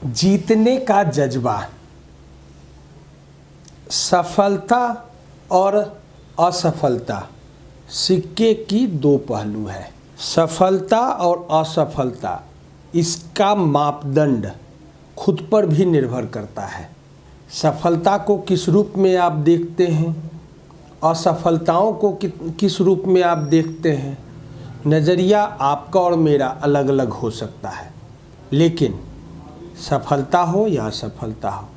जीतने का जज्बा। सफलता और असफलता सिक्के की दो पहलू है। सफलता और असफलता इसका मापदंड खुद पर भी निर्भर करता है। सफलता को किस रूप में आप देखते हैं, असफलताओं को किस रूप में आप देखते हैं, नज़रिया आपका और मेरा अलग अलग हो सकता है। लेकिन सफलता हो या असफलता हो,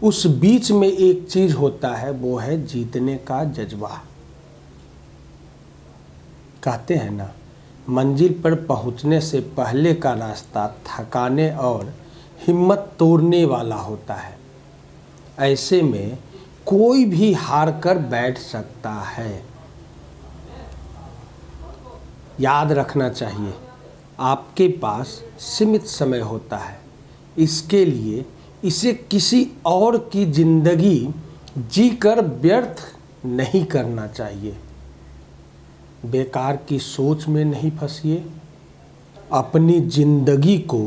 उस बीच में एक चीज़ होता है, वो है जीतने का जज्बा। कहते हैं ना, मंजिल पर पहुंचने से पहले का रास्ता थकाने और हिम्मत तोड़ने वाला होता है। ऐसे में कोई भी हार कर बैठ सकता है। याद रखना चाहिए, आपके पास सीमित समय होता है। इसके लिए इसे किसी और की जिंदगी जीकर व्यर्थ नहीं करना चाहिए। बेकार की सोच में नहीं फंसिए। अपनी जिंदगी को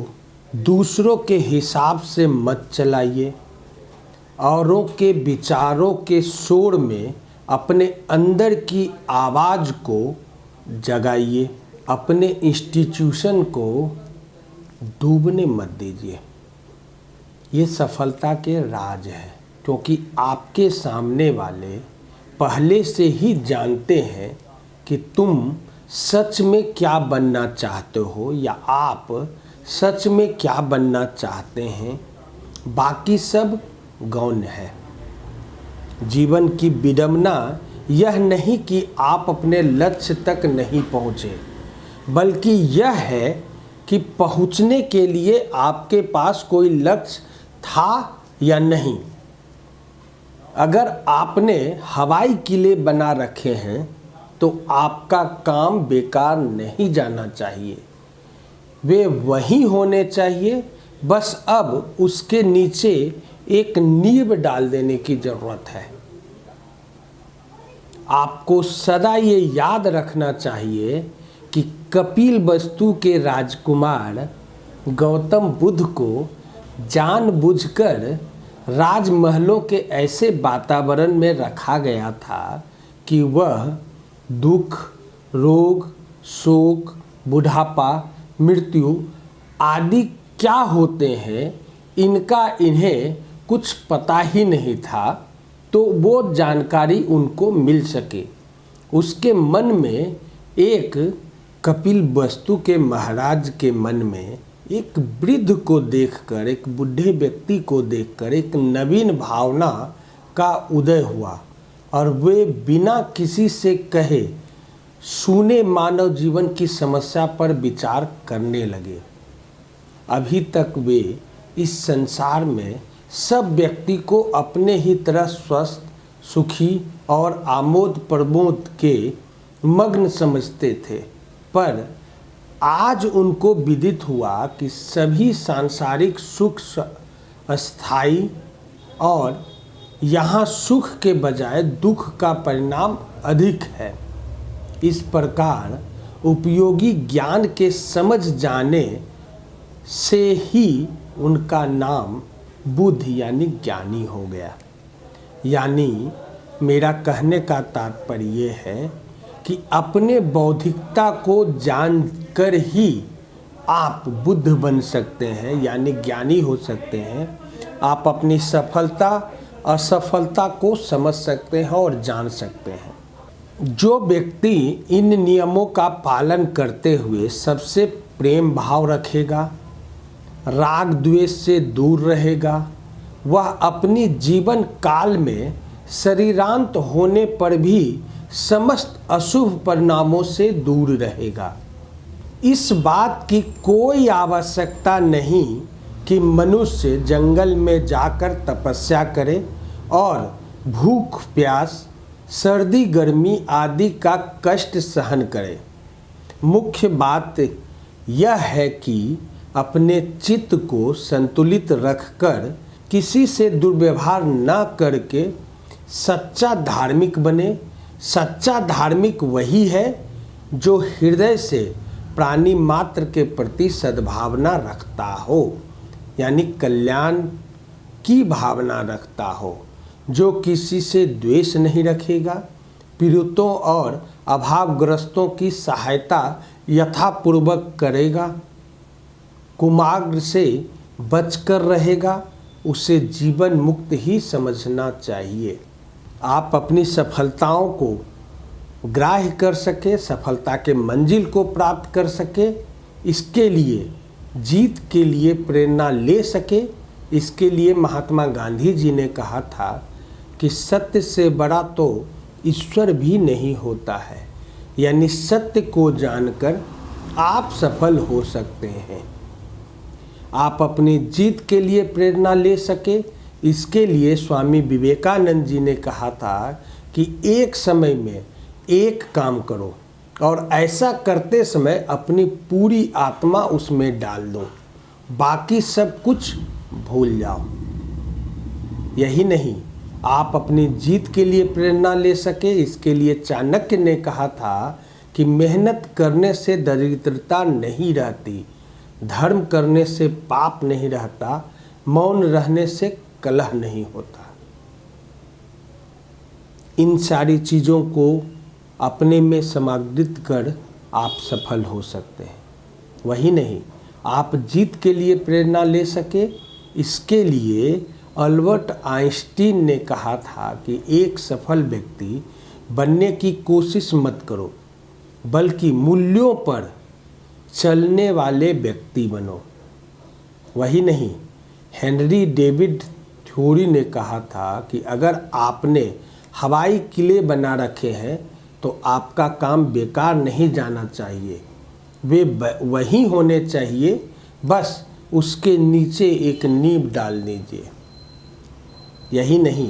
दूसरों के हिसाब से मत चलाइए। औरों के विचारों के शोर में अपने अंदर की आवाज़ को जगाइए। अपने इंस्टीट्यूशन को डूबने मत दीजिए। ये सफलता के राज है, क्योंकि आपके सामने वाले पहले से ही जानते हैं कि तुम सच में क्या बनना चाहते हो या आप सच में क्या बनना चाहते हैं। बाकी सब गौण है। जीवन की विडंबना यह नहीं कि आप अपने लक्ष्य तक नहीं पहुँचे, बल्कि यह है कि पहुँचने के लिए आपके पास कोई लक्ष्य था या नहीं। अगर आपने हवाई किले बना रखे हैं तो आपका काम बेकार नहीं जाना चाहिए। वे वहीं होने चाहिए, बस अब उसके नीचे एक नींव डाल देने की ज़रूरत है। आपको सदा ये याद रखना चाहिए कि कपिलवस्तु के राजकुमार गौतम बुद्ध को जानबूझकर राजमहलों के ऐसे वातावरण में रखा गया था कि वह दुख, रोग, शोक, बुढ़ापा, मृत्यु आदि क्या होते हैं, इनका इन्हें कुछ पता ही नहीं था, तो वो जानकारी उनको मिल सके। उसके मन में कपिलवस्तु के महाराज के मन में एक वृद्ध को देखकर, एक बूढ़े व्यक्ति को देखकर एक नवीन भावना का उदय हुआ और वे बिना किसी से कहे सुने मानव जीवन की समस्या पर विचार करने लगे। अभी तक वे इस संसार में सब व्यक्ति को अपने ही तरह स्वस्थ, सुखी और आमोद प्रमोद के मग्न समझते थे, पर आज उनको विदित हुआ कि सभी सांसारिक सुख अस्थायी और यहाँ सुख के बजाय दुख का परिणाम अधिक है। इस प्रकार उपयोगी ज्ञान के समझ जाने से ही उनका नाम बुद्ध यानी ज्ञानी हो गया। यानी मेरा कहने का तात्पर्य ये है कि अपने बौद्धिकता को जानकर ही आप बुद्ध बन सकते हैं, यानी ज्ञानी हो सकते हैं। आप अपनी सफलता असफलता को समझ सकते हैं और जान सकते हैं। जो व्यक्ति इन नियमों का पालन करते हुए सबसे प्रेम भाव रखेगा, राग द्वेष से दूर रहेगा, वह अपनी जीवन काल में शरीरांत होने पर भी समस्त अशुभ परिणामों से दूर रहेगा। इस बात की कोई आवश्यकता नहीं कि मनुष्य जंगल में जाकर तपस्या करे और भूख प्यास, सर्दी गर्मी आदि का कष्ट सहन करे। मुख्य बात यह है कि अपने चित्त को संतुलित रखकर किसी से दुर्व्यवहार न करके सच्चा धार्मिक बने। सच्चा धार्मिक वही है जो हृदय से प्राणी मात्र के प्रति सद्भावना रखता हो। यानी कल्याण की भावना रखता हो, जो किसी से द्वेष नहीं रखेगा, पीड़ितों और अभावग्रस्तों की सहायता यथापूर्वक करेगा, कुमार्ग से बचकर रहेगा, उसे जीवन मुक्त ही समझना चाहिए। आप अपनी सफलताओं को ग्राह्य कर सके, सफलता के मंजिल को प्राप्त कर सके, इसके लिए जीत के लिए प्रेरणा ले सके, इसके लिए महात्मा गांधी जी ने कहा था कि सत्य से बड़ा तो ईश्वर भी नहीं होता है। यानी सत्य को जानकर आप सफल हो सकते हैं। आप अपनी जीत के लिए प्रेरणा ले सके, इसके लिए स्वामी विवेकानंद जी ने कहा था कि एक समय में एक काम करो और ऐसा करते समय अपनी पूरी आत्मा उसमें डाल दो, बाकी सब कुछ भूल जाओ। यही नहीं, आप अपनी जीत के लिए प्रेरणा ले सके, इसके लिए चाणक्य ने कहा था कि मेहनत करने से दरिद्रता नहीं रहती, धर्म करने से पाप नहीं रहता, मौन रहने से कलह नहीं होता। इन सारी चीज़ों को अपने में समाग्रित कर आप सफल हो सकते हैं। वही नहीं, आप जीत के लिए प्रेरणा ले सके, इसके लिए अल्बर्ट आइंस्टीन ने कहा था कि एक सफल व्यक्ति बनने की कोशिश मत करो, बल्कि मूल्यों पर चलने वाले व्यक्ति बनो। वही नहीं, हेनरी डेविड थ्योरी ने कहा था कि अगर आपने हवाई किले बना रखे हैं तो आपका काम बेकार नहीं जाना चाहिए, वे वही होने चाहिए, बस उसके नीचे एक नींव डाल दीजिए। यही नहीं,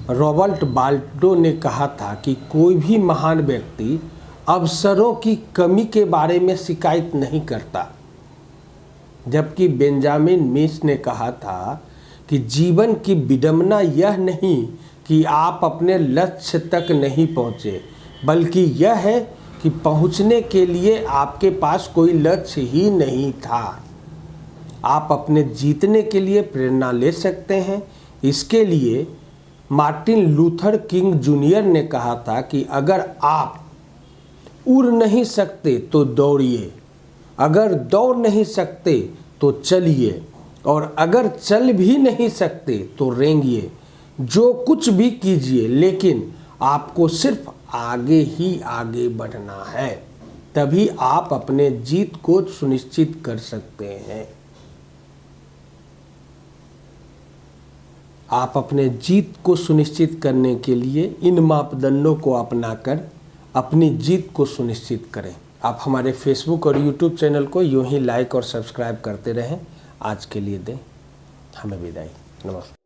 रॉबर्ट बाल्डो ने कहा था कि कोई भी महान व्यक्ति अवसरों की कमी के बारे में शिकायत नहीं करता, जबकि बेंजामिन मिश ने कहा था कि जीवन की विडंबना यह नहीं कि आप अपने लक्ष्य तक नहीं पहुँचे, बल्कि यह है कि पहुँचने के लिए आपके पास कोई लक्ष्य ही नहीं था। आप अपने जीतने के लिए प्रेरणा ले सकते हैं। इसके लिए मार्टिन लूथर किंग जूनियर ने कहा था कि अगर आप उड़ नहीं सकते तो दौड़िए, अगर दौड़ नहीं सकते तो चलिए, और अगर चल भी नहीं सकते तो रेंगिए। जो कुछ भी कीजिए, लेकिन आपको सिर्फ आगे ही आगे बढ़ना है, तभी आप अपने जीत को सुनिश्चित कर सकते हैं। आप अपने जीत को सुनिश्चित करने के लिए इन मापदंडों को अपनाकर अपनी जीत को सुनिश्चित करें। आप हमारे फेसबुक और यूट्यूब चैनल को यूं ही लाइक और सब्सक्राइब करते रहें। आज के लिए दें हमें विदाई। नमस्कार।